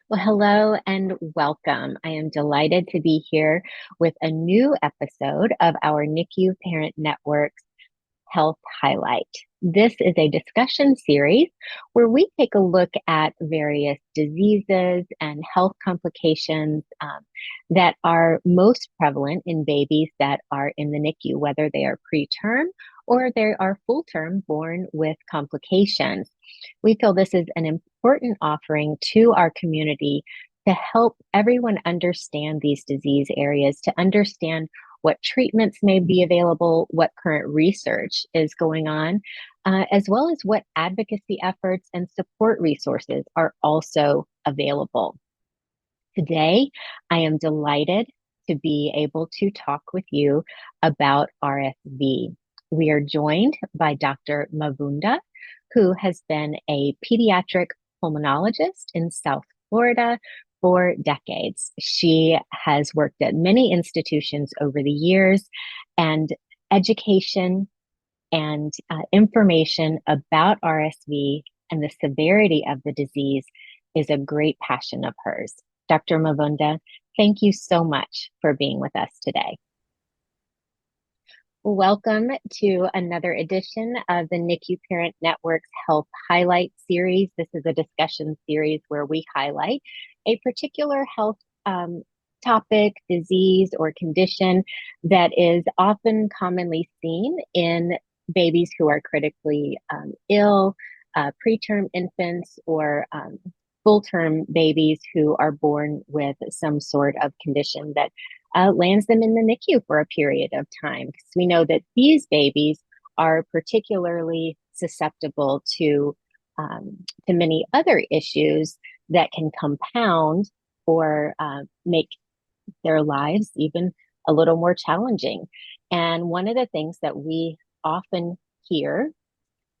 Well, hello and welcome. I am delighted to be here with a new episode of our NICU Parent Network's Health Highlight. This is a discussion series where we take a look at various diseases and health complications that are most prevalent in babies that are in the NICU, whether they are preterm or they are full term born with complications. We feel this is an important offering to our community to help everyone understand these disease areas, to understand what treatments may be available, what current research is going on, as well as what advocacy efforts and support resources are also available. Today, I am delighted to be able to talk with you about RSV. We are joined by Dr. Mavunda, who has been a pediatric pulmonologist in South Florida for decades. She has worked at many institutions over the years, and education and information about RSV and the severity of the disease is a great passion of hers. Dr. Mavunda, thank you so much for being with us today. Welcome to another edition of the NICU Parent Network's Health Highlight Series. This is a discussion series where we highlight a particular health topic, disease, or condition that is often commonly seen in babies who are critically ill, preterm infants, or full-term babies who are born with some sort of condition that lands them in the NICU for a period of time. Because we know that these babies are particularly susceptible to many other issues that can compound or make their lives even a little more challenging. And one of the things that we often hear,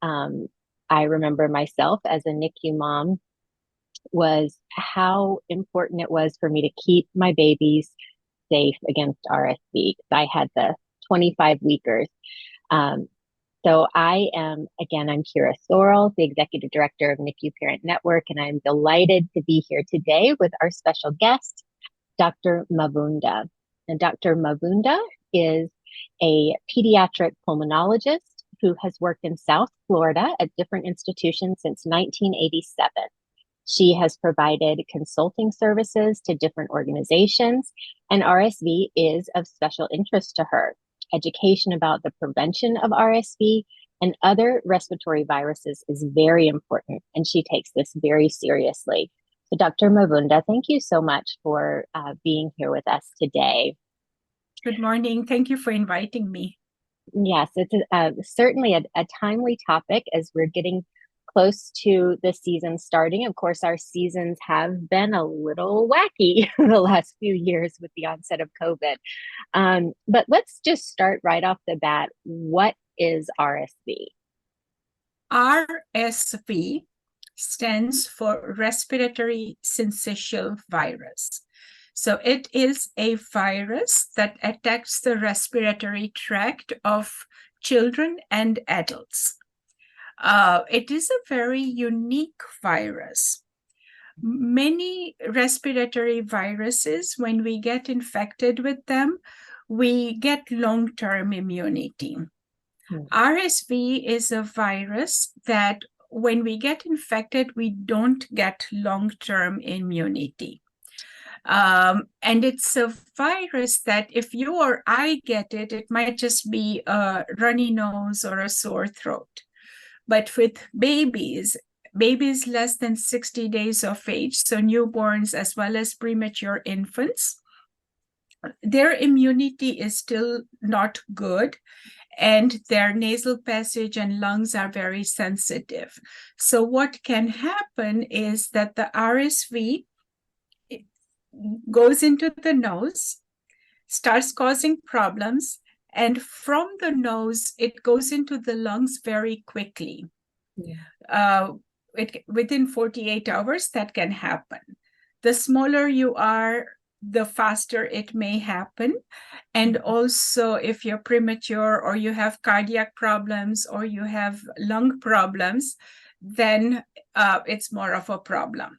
I remember myself as a NICU mom, was how important it was for me to keep my babies safe against RSV. I had the 25 weekers. So I'm Kira Sorrell, the Executive Director of NICU Parent Network, and I'm delighted to be here today with our special guest, Dr. Mavunda. And Dr. Mavunda is a pediatric pulmonologist who has worked in South Florida at different institutions since 1987. She has provided consulting services to different organizations, and RSV is of special interest to her. Education about the prevention of RSV and other respiratory viruses is very important, and she takes this very seriously. So, Dr. Mavunda, thank you so much for being here with us today. Good morning. Thank you for inviting me. Yes, it's certainly a timely topic as we're getting close to the season starting. Of course, our seasons have been a little wacky the last few years with the onset of COVID. But let's just start right off the bat. What is RSV? RSV stands for respiratory syncytial virus. So it is a virus that attacks the respiratory tract of children and adults. It is a very unique virus. Many respiratory viruses, when we get infected with them, we get long-term immunity. RSV is a virus that when we get infected, we don't get long-term immunity. And it's a virus that if you or I get it, it might just be a runny nose or a sore throat. But with babies less than 60 days of age, so newborns as well as premature infants, their immunity is still not good, and their nasal passage and lungs are very sensitive. So what can happen is that the RSV goes into the nose, starts causing problems, and from the nose, it goes into the lungs very quickly. Within 48 hours, that can happen. The smaller you are, the faster it may happen. And also, if you're premature or you have cardiac problems or you have lung problems, then it's more of a problem.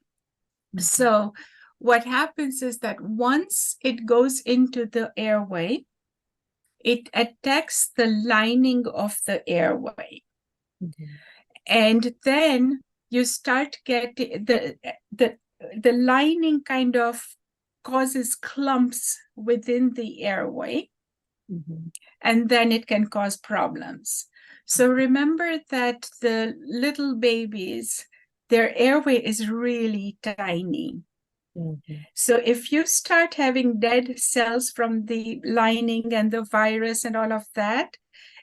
So what happens is that once it goes into the airway, it attacks the lining of the airway. Mhm. And then you start getting the lining kind of causes clumps within the airway, Mhm. and then it can cause problems. So remember that the little babies, their airway is really tiny. Mhm. So if you start having dead cells from the lining and the virus and all of that,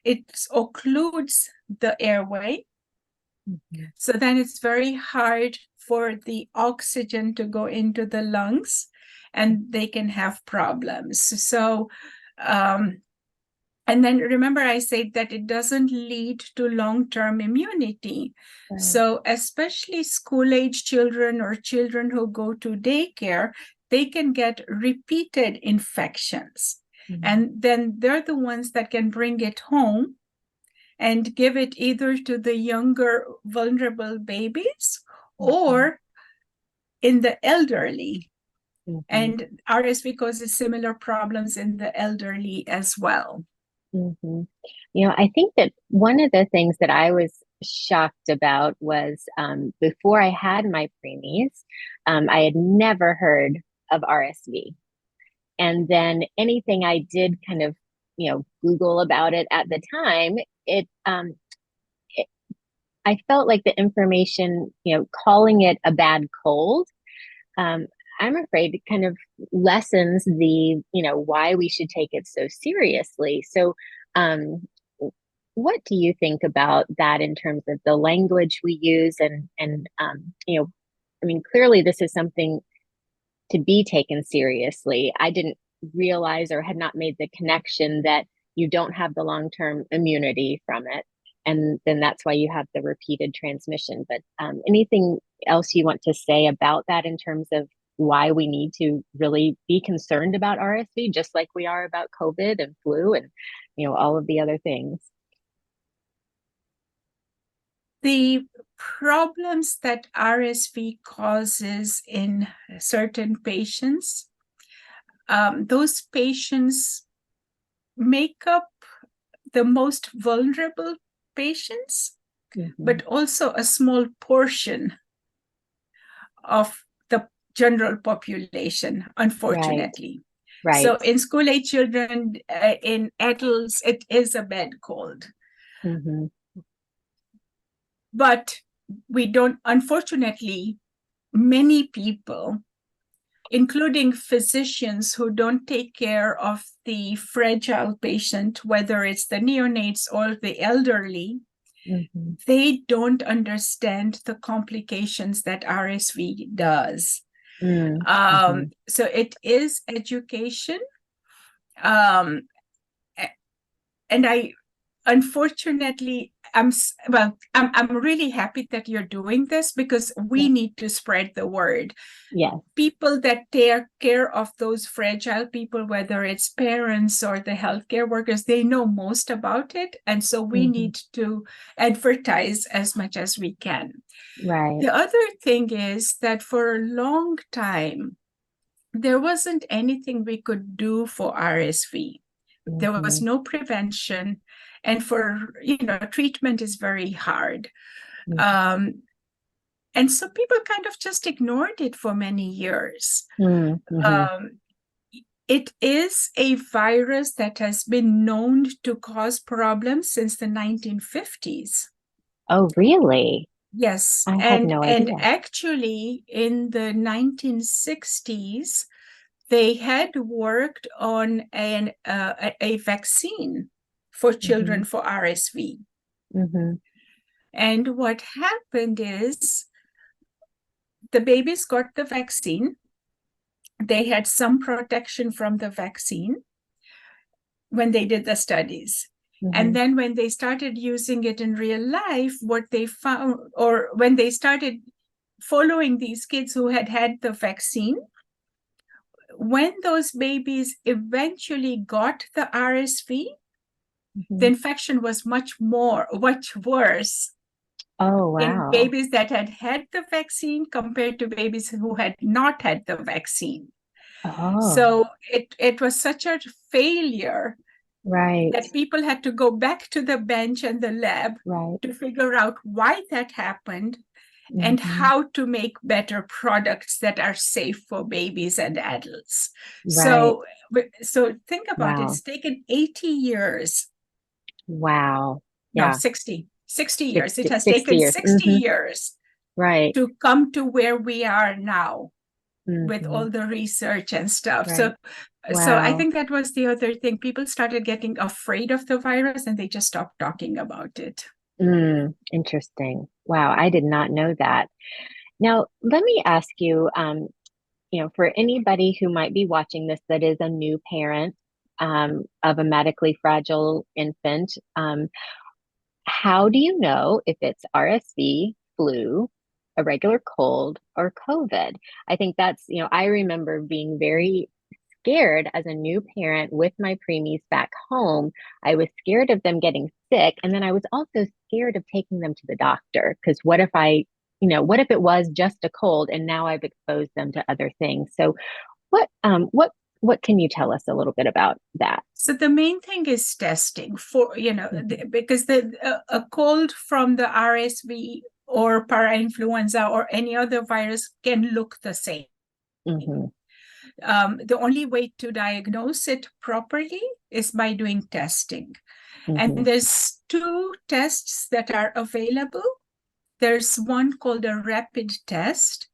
it occludes the airway. Mhm. So then it's very hard for the oxygen to go into the lungs, and they can have problems. So, and then remember, I said that it doesn't lead to long-term immunity. Right. So, especially school-age children or children who go to daycare, they can get repeated infections. Mhm. And then they're the ones that can bring it home and give it either to the younger vulnerable babies or in the elderly. Mhm. And RSV causes similar problems in the elderly as well. Mhm. I think that one of the things that I was shocked about was before I had my preemies, I had never heard of RSV. And then anything I did kind of, Google about it at the time, it I felt like the information, calling it a bad cold, um, I'm afraid it kind of lessens the, why we should take it so seriously. So, um, what do you think about that in terms of the language we use and I mean, clearly this is something to be taken seriously. I didn't realize or had not made the connection that you don't have the long-term immunity from it. And then that's why you have the repeated transmission. But anything else you want to say about that in terms of why we need to really be concerned about RSV, just like we are about COVID and flu and, all of the other things? The problems that RSV causes in certain patients, those patients make up the most vulnerable patients, but also a small portion of the general population, Right, unfortunately. So right. in school age children, in adults, it is a bad cold. Mm-hmm. But we don't, unfortunately, many people, including physicians who don't take care of the fragile patient, whether it's the neonates or the elderly, Mm-hmm. they don't understand the complications that RSV does. Mm-hmm. So it is education. Um, and I, unfortunately, I'm really happy that you're doing this because we Yeah. need to spread the word. Yes. People that take care of those fragile people, whether it's parents or the healthcare workers, they know most about it. And so we Mm-hmm. need to advertise as much as we can. Right. The other thing is that for a long time, there wasn't anything we could do for RSV. There was Mm-hmm. no prevention. And treatment is very hard. Um, and so people kind of just ignored it for many years. Mm-hmm. Um, it is a virus that has been known to cause problems since the 1950s. Oh, really? Yes, I had and no and idea. actually in the 1960s, they had worked on a vaccine for Mm-hmm. children for RSV. Mm-hmm. And what happened is the babies got the vaccine. They had some protection from the vaccine when they did the studies. Mm-hmm. And then when they started using it in real life, what they found, or when they started following these kids who had had the vaccine, when those babies eventually got the RSV, the Mm-hmm. infection was much worse Oh, in wow. babies that had had the vaccine compared to babies who had not had the vaccine. Oh, So it was such a failure right, that people had to go back to the bench and the lab right. to figure out why that happened and Hmm. how to make better products that are safe for babies and adults. Right. So think about it. Wow. It's taken 80 years, Wow. no, Yeah. 60 years. It 60, has 60 taken years. 60 Hmm. years Right. to come to where we are now with Hmm. all the research and stuff. Right. So I Wow. think that was the other thing. People started getting afraid of the virus and they just stopped talking about it. Interesting. Wow. I did not know that. Now, let me ask you, for anybody who might be watching this that is a new parent of a medically fragile infant, how do you know if it's RSV, flu, a regular cold, or COVID? I think that's, I remember being very scared as a new parent with my preemies back home. I was scared of them getting sick. And then I was also scared of taking them to the doctor because what if it was just a cold and now I've exposed them to other things? So what can you tell us a little bit about that? So the main thing is testing for, Hmm. because a cold from the RSV or parainfluenza or any other virus can look the same. Hmm. The only way to diagnose it properly is by doing testing. And Hmm. there's two tests that are available. There's one called a rapid test,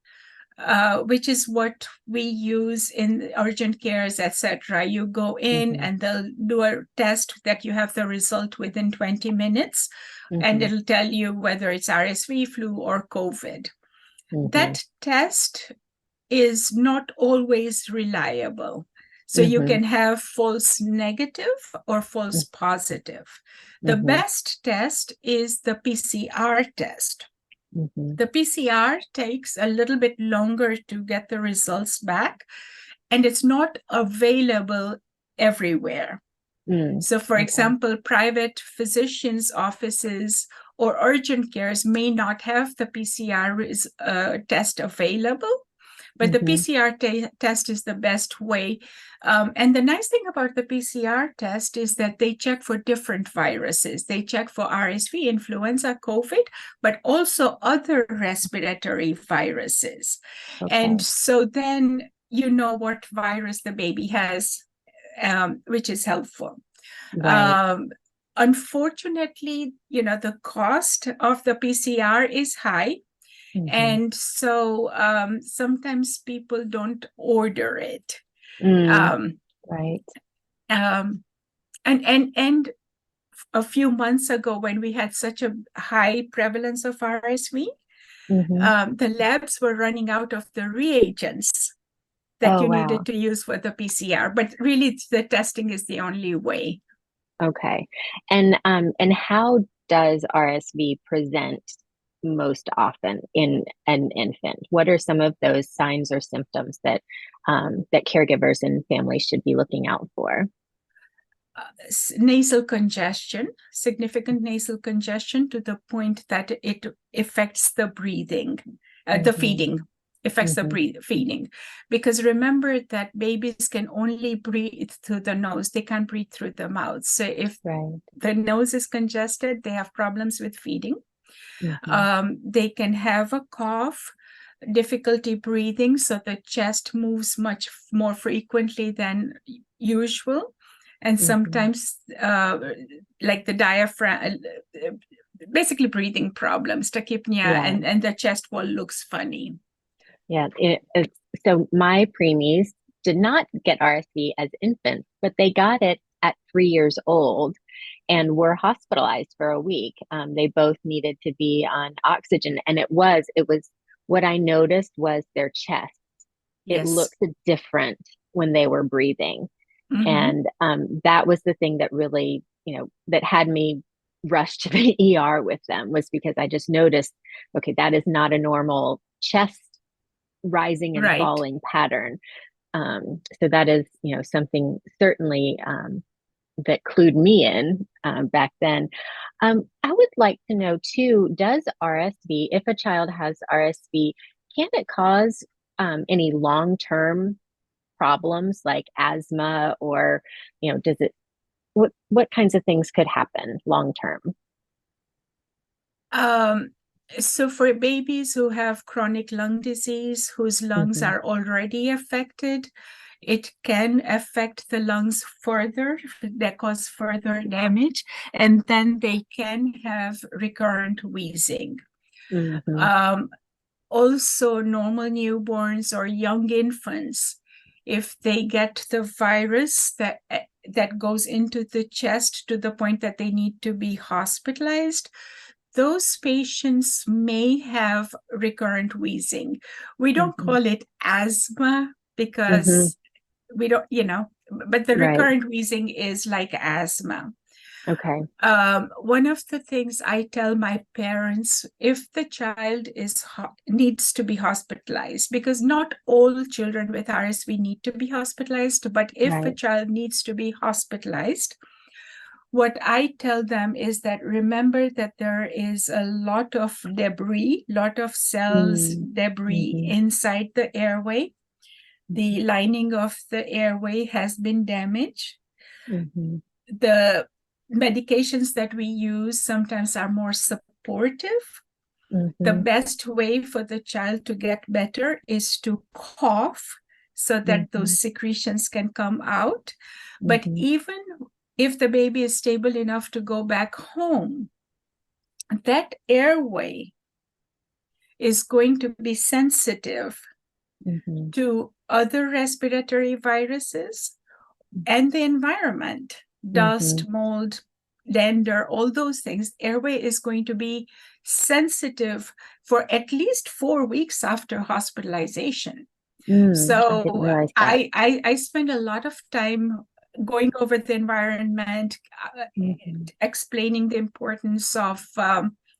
which is what we use in urgent cares, etc. You go in Hmm. and they'll do a test that you have the result within 20 minutes, and Hmm. it'll tell you whether it's RSV, flu, or COVID. Hmm. That test is not always reliable. So you Hmm. can have false negative or false positive. The Hmm. best test is the PCR test. Hmm. The PCR takes a little bit longer to get the results back, and it's not available everywhere. Mm. So, for Okay. example, private physicians' offices or urgent cares may not have the PCR test available, but the Hmm. PCR test is the best way. And the nice thing about the PCR test is that they check for different viruses. They check for RSV, influenza, COVID, but also other respiratory viruses. And Okay. so then you know what virus the baby has, which is helpful. Right. Um, Unfortunately, the cost of the PCR is high. Hmm. And so sometimes people don't order it. Mm. Um, Right. um, and a few months ago, when we had such a high prevalence of RSV, Hmm. the labs were running out of the reagents that Oh, you needed wow. to use for the PCR. But really, the testing is the only way. Okay. And how does RSV present most often in an infant? What are some of those signs or symptoms that caregivers and families should be looking out for? Nasal congestion, significant nasal congestion to the point that it affects the breathing, the Hmm. feeding, affects the Hmm. feeding. Because remember that babies can only breathe through the nose, they can't breathe through the mouth. So if Right. the nose is congested, they have problems with feeding. Hmm. They can have a cough, difficulty breathing, so the chest moves much more frequently than usual. And Hmm. sometimes, like the diaphragm, basically breathing problems, tachypnea, Yeah. and the chest wall looks funny. Yeah. So my preemies did not get RSV as infants, but they got it at 3 years old and were hospitalized for a week. They both needed to be on oxygen, and it was what I noticed was their chest. It Yes. looked different when they were breathing, Mm-hmm. and that was the thing that really, that had me rush to the ER with them was because I just noticed, okay, that is not a normal chest rising and Right. falling pattern. So that is, something certainly that clued me in back then. I would like to know too, does RSV, if a child has RSV, can it cause any long-term problems like asthma or, does it, what kinds of things could happen long term? Um, so for babies who have chronic lung disease, whose lungs Hmm. are already affected, it can affect the lungs further, that cause further damage, and then they can have recurrent wheezing. Hmm. Um, Also, normal newborns or young infants, if they get the virus that goes into the chest to the point that they need to be hospitalized, those patients may have recurrent wheezing. We don't Hmm. call it asthma Hmm. because we don't, but the Right. recurrent wheezing is like asthma. Okay. One of the things I tell my parents, if the child needs to be hospitalized, because not all children with RSV need to be hospitalized, but if a Right. child needs to be hospitalized, what I tell them is that remember that there is a lot of debris, lot of cells, Mm. debris Hmm. inside the airway. Hmm. The lining of the airway has been damaged. Hmm. The medications that we use sometimes are more supportive. The Hmm. best way for the child to get better is to cough so that Hmm. those secretions can come out. But Hmm. even if the baby is stable enough to go back home, that airway is going to be sensitive Hmm. to other respiratory viruses and the environment, Hmm. dust, mold, dander, all those things. Airway is going to be sensitive for at least 4 weeks after hospitalization. I didn't So realize that. I spend a lot of time going over the environment, Hmm. explaining the importance of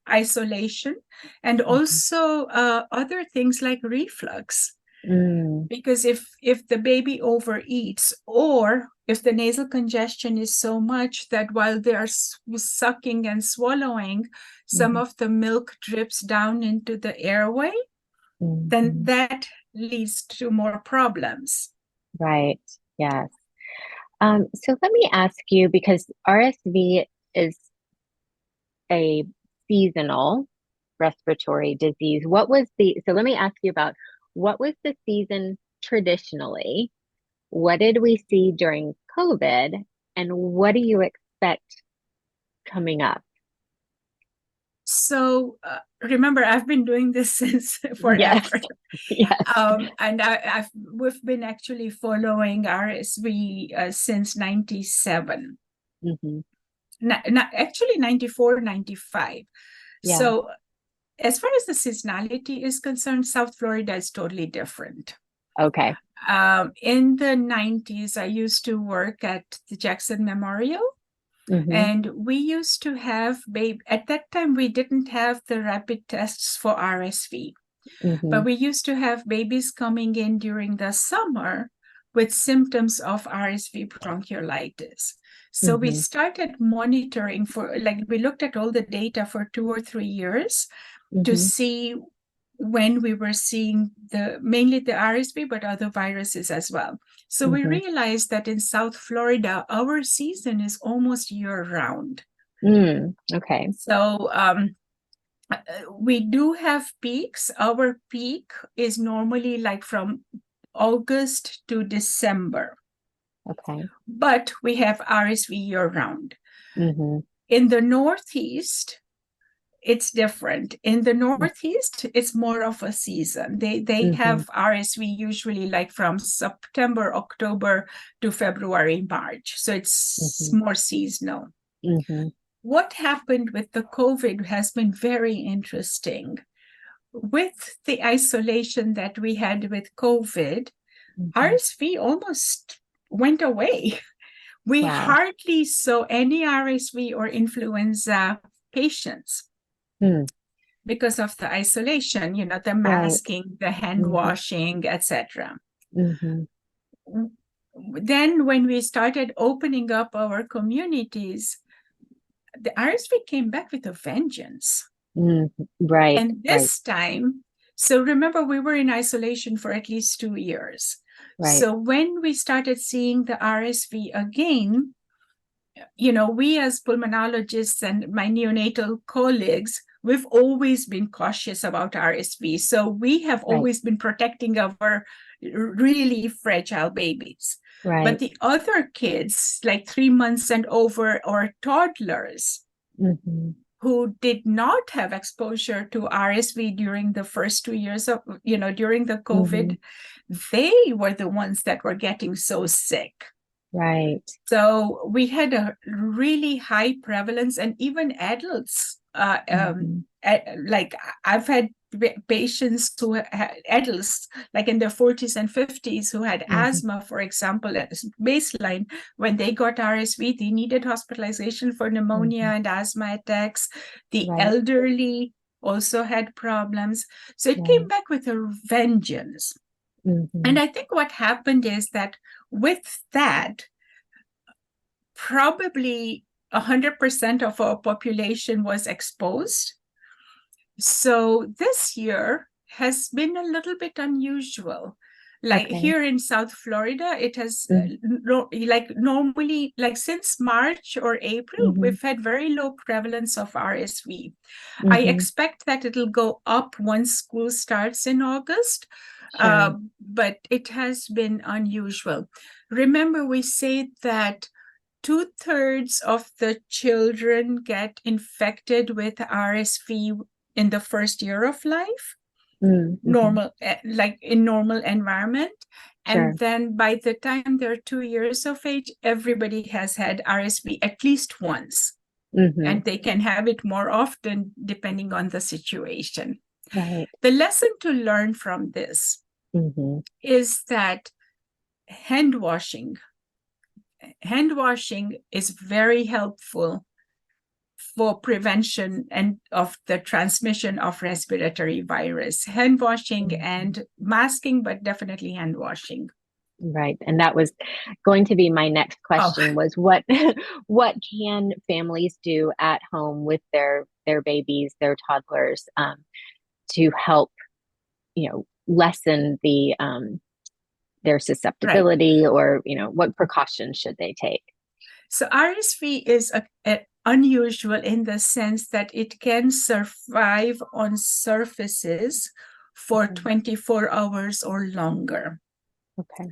isolation, and Hmm. also other things like reflux. Mm. Because if the baby overeats, or if the nasal congestion is so much that while they are sucking and swallowing, some Hmm. of the milk drips down into the airway, then Hmm. that leads to more problems. Right. Yes. So let me ask you, because RSV is a seasonal respiratory disease. So let me ask you about what was the season traditionally? What did we see during COVID? And what do you expect coming up? So remember, I've been doing this since Yes. forever. Yes. And we've been actually following RSV since 97. Hmm. Actually 94, 95. Yeah. So as far as the seasonality is concerned, South Florida is totally different. Okay. In the 90s, I used to work at the Jackson Memorial, Hmm. and we used to have at that time we didn't have the rapid tests for RSV, but Hmm. we used to have babies coming in during the summer with symptoms of RSV bronchiolitis. So we Hmm. started monitoring we looked at all the data for 2 or 3 years to Hmm. see when we were seeing mainly the RSV, but other viruses as well. So we Hmm. realized that in South Florida, our season is almost year round. Okay. So we do have peaks. Our peak is normally like from August to December, Okay. but we have RSV year round. Hmm. In the Northeast, it's different. In the Northeast, it's more of a season. They Hmm. have RSV usually like from September, October to February, March. So it's Hmm. more seasonal. Hmm. What happened with the COVID has been very interesting. With the isolation that we had with COVID, Hmm. RSV almost went away. We Wow. hardly saw any RSV or influenza patients Hmm. because of the isolation, the Right. masking, the hand Hmm. washing, etc. Hmm. Then, when we started opening up our communities, the RSV came back with a vengeance. Right, And right, this time, so remember, we were in isolation for at least 2 years. right, So when we started seeing the RSV again, you know, we as pulmonologists and my neonatal colleagues, we've always been cautious about RSV. So we have right, always been protecting our really fragile babies. right. But the other kids, like 3 months and over, or toddlers, Mm-hmm, who did not have exposure to RSV during the first 2 years of, you know, during the mm-hmm, COVID, they were the ones that were getting so sick. right. So we had a really high prevalence, and even adults, Mm-hmm, like I've had patients who had adults like in their 40s and 50s who had mm-hmm, asthma, for example, as baseline. When they got RSV, they needed hospitalization for pneumonia mm-hmm, and asthma attacks. The right, elderly also had problems. So it came right. back with a vengeance. Mm-hmm, And I think what happened is that with that, probably 100% of our population was exposed. So this year has been a little bit unusual. Like okay. here in South Florida, it has Mm-hmm, like normally, like since March or April, mm-hmm, we've had very low prevalence of RSV. I mm-hmm, expect that it'll go up once school starts in August, sure. but it has been unusual. Remember, we say that two-thirds of the children get infected with RSV in the first year of life, Mm-hmm, normal, like in normal environment. And sure. then by the time they're 2 years of age, everybody has had RSV at least once. Mm-hmm, And they can have it more often depending on the situation. right. The lesson to learn from this Mm-hmm, is that hand washing hand washing is very helpful for prevention and of the transmission of respiratory virus. Hand washing mm-hmm. and masking, but definitely hand washing. Right. And that was going to be my next Oh, question was what what can families do at home with their babies, their toddlers, to help, lessen their right. susceptibility or, what precautions should they take? So RSV is unusual in the sense that it can survive on surfaces for Mhm. 24 hours or longer. Okay.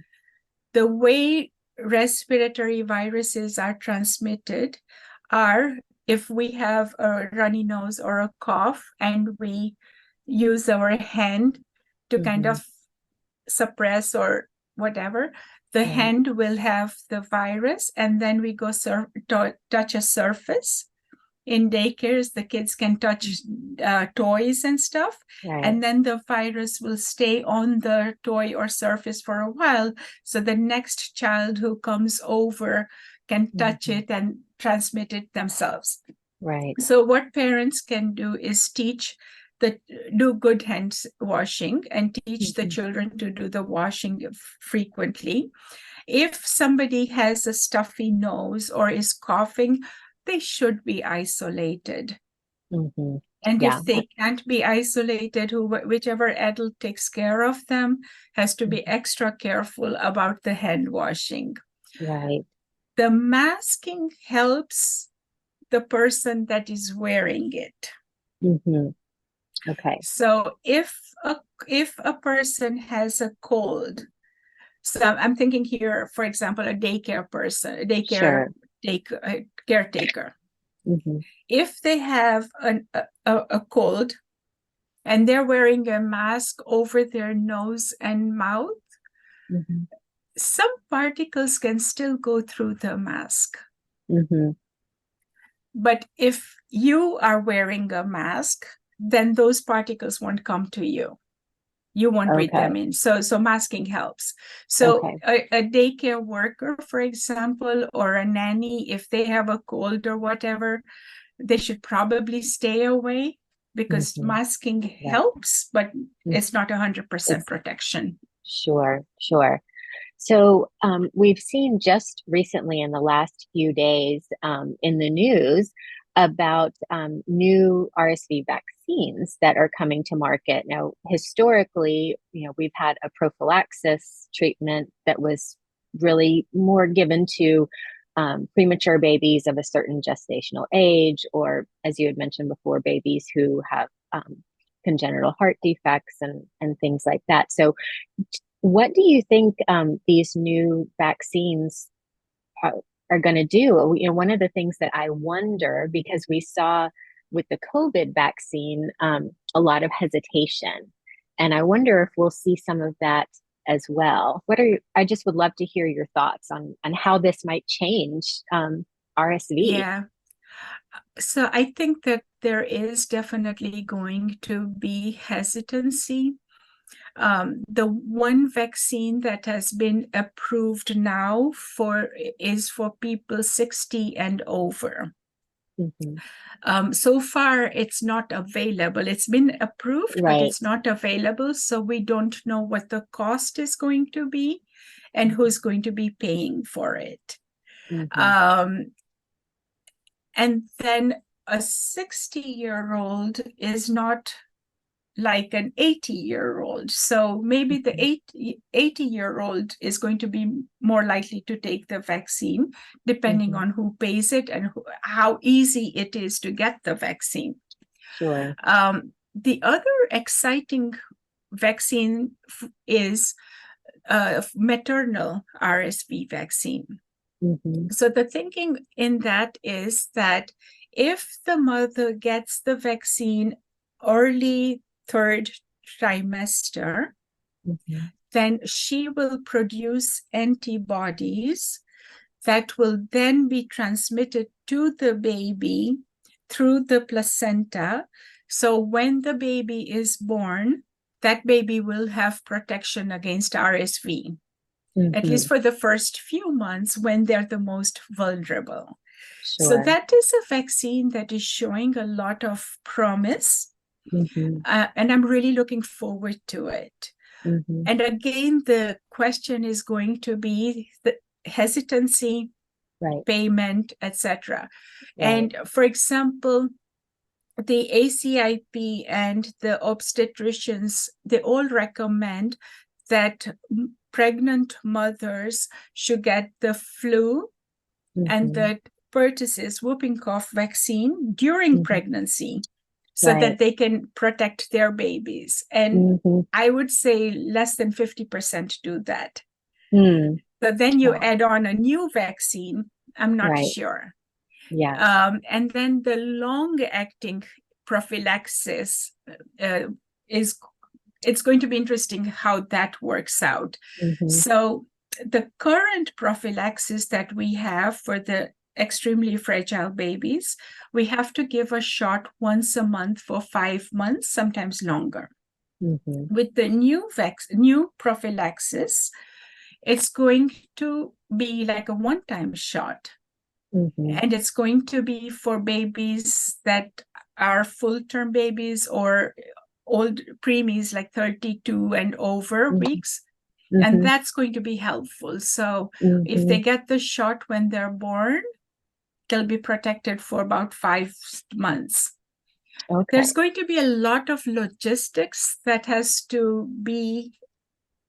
The way respiratory viruses are transmitted are if we have a runny nose or a cough and we use our hand to kind Hmm. of suppress or whatever, the Right. hand will have the virus, and then we go touch a surface. In daycares, the kids can touch toys and stuff, Right. and then the virus will stay on the toy or surface for a while. So the next child who comes over can touch Hmm. it and transmit it themselves. Right. So what parents can do is do good hand washing and teach the Hmm. children to do the washing frequently. If somebody has a stuffy nose or is coughing, they should be isolated. Hmm. And Yeah. if they can't be isolated, whichever adult takes care of them has to be Mhm. extra careful about the hand washing. Right. The masking helps the person that is wearing it. Hmm. Okay. So if a person has a cold, so I'm thinking here, for example, a daycare person, a daycare Sure. caretaker. Hmm. If they have a cold and they're wearing a mask over their nose and mouth, Hmm. some particles can still go through the mask. Hmm. But if you are wearing a mask, then those particles won't come to you. You won't breathe them Okay. in. So masking helps. So Okay. a daycare worker, for example, or a nanny, if they have a cold or whatever, they should probably stay away because Hmm. masking Right. helps, but Mm. it's not 100% It's protection. sure, sure. So we've seen just recently in the last few days in the news about new RSV vaccines that are coming to market. Now, historically, we've had a prophylaxis treatment that was really more given to premature babies of a certain gestational age, or as you had mentioned before, babies who have congenital heart defects and things like that. So, what do you think these new vaccines are going to do? One of the things that I wonder, because we saw with the COVID vaccine a lot of hesitation, and I wonder if we'll see some of that as well. I just would love to hear your thoughts on how this might change RSV. Yeah. So I think that there is definitely going to be hesitancy. The one vaccine that has been approved now is for people 60 and over. So far, it's not available. It's been approved, but it's not available. So we don't know what the cost is going to be and who's going to be paying for it. And then a 60-year-old is not like an 80-year-old. So maybe the 80-year-old is going to be more likely to take the vaccine, depending on who pays it and how easy it is to get the vaccine. Sure. The other exciting vaccine is maternal RSV vaccine. So the thinking in that is that if the mother gets the vaccine early third trimester, then she will produce antibodies that will then be transmitted to the baby through the placenta. So when the baby is born, that baby will have protection against RSV, at least for the first few months when they're the most vulnerable. Sure. So that is a vaccine that is showing a lot of promise. And I'm really looking forward to it. And again, the question is going to be the hesitancy, payment, etc. And for example, the ACIP and the obstetricians, they all recommend that pregnant mothers should get the flu and the pertussis whooping cough vaccine during pregnancy, so that they can protect their babies. And I would say less than 50% do that. So then you add on a new vaccine, I'm not sure. And then the long-acting prophylaxis it's going to be interesting how that works out. So the current prophylaxis that we have for the extremely fragile babies, we have to give a shot once a month for 5 months, sometimes longer. With the new prophylaxis, it's going to be like a one-time shot. And it's going to be for babies that are full-term babies or old preemies, like 32 and over weeks. And that's going to be helpful. So if they get the shot when they're born, they'll be protected for about 5 months. There's going to be a lot of logistics that has to be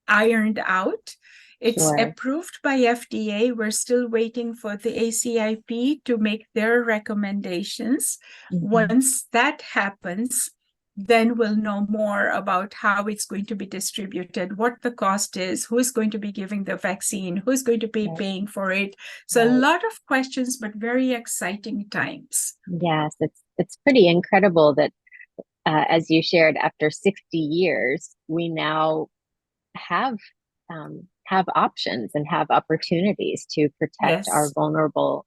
ironed out. It's approved by FDA. We're still waiting for the ACIP to make their recommendations. Once that happens, then we'll know more about how it's going to be distributed, what the cost is, who's going to be giving the vaccine, who's going to be paying for it. So a lot of questions, but very exciting times. Yes, it's pretty incredible that, as you shared, after 60 years, we now have options and have opportunities to protect our vulnerable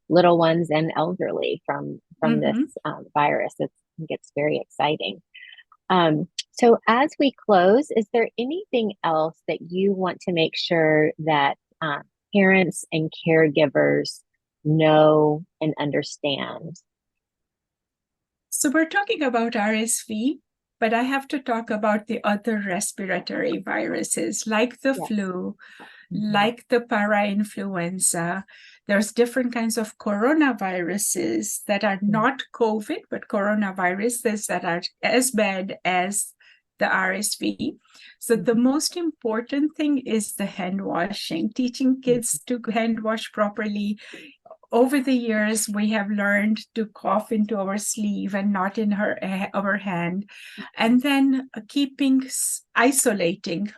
little ones and elderly from this virus. I think it's very exciting. So as we close, is there anything else that you want to make sure that parents and caregivers know and understand? So we're talking about RSV, but I have to talk about the other respiratory viruses, like the flu, like the parainfluenza, There's different kinds of coronaviruses that are not COVID, but coronaviruses that are as bad as the RSV. So the most important thing is the hand washing, teaching kids to hand wash properly. Over the years, we have learned to cough into our sleeve and not in our hand. And then isolating.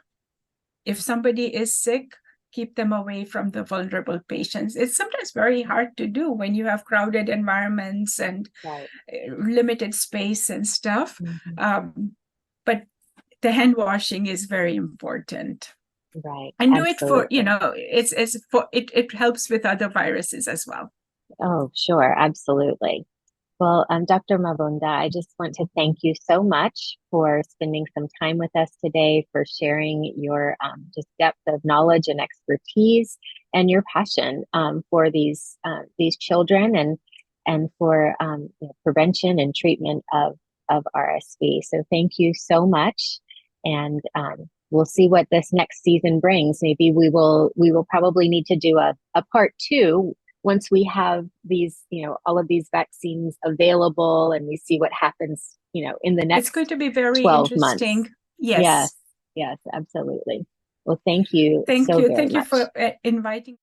If somebody is sick, keep them away from the vulnerable patients. It's sometimes very hard to do when you have crowded environments and limited space and stuff. But the hand washing is very important. Right. And Absolutely. do it for, it helps with other viruses as well. Oh, sure. Absolutely. Well, Dr. Mavunda, I just want to thank you so much for spending some time with us today, for sharing your just depth of knowledge and expertise and your passion for these children and for prevention and treatment of RSV. So thank you so much, and we'll see what this next season brings. Maybe we will probably need to do a part 2 once we have these, all of these vaccines available, and we see what happens, in the next it's going to be very 12 interesting. months. Yes. Yes, absolutely. Well, thank you Thank so you. very Thank you much. for inviting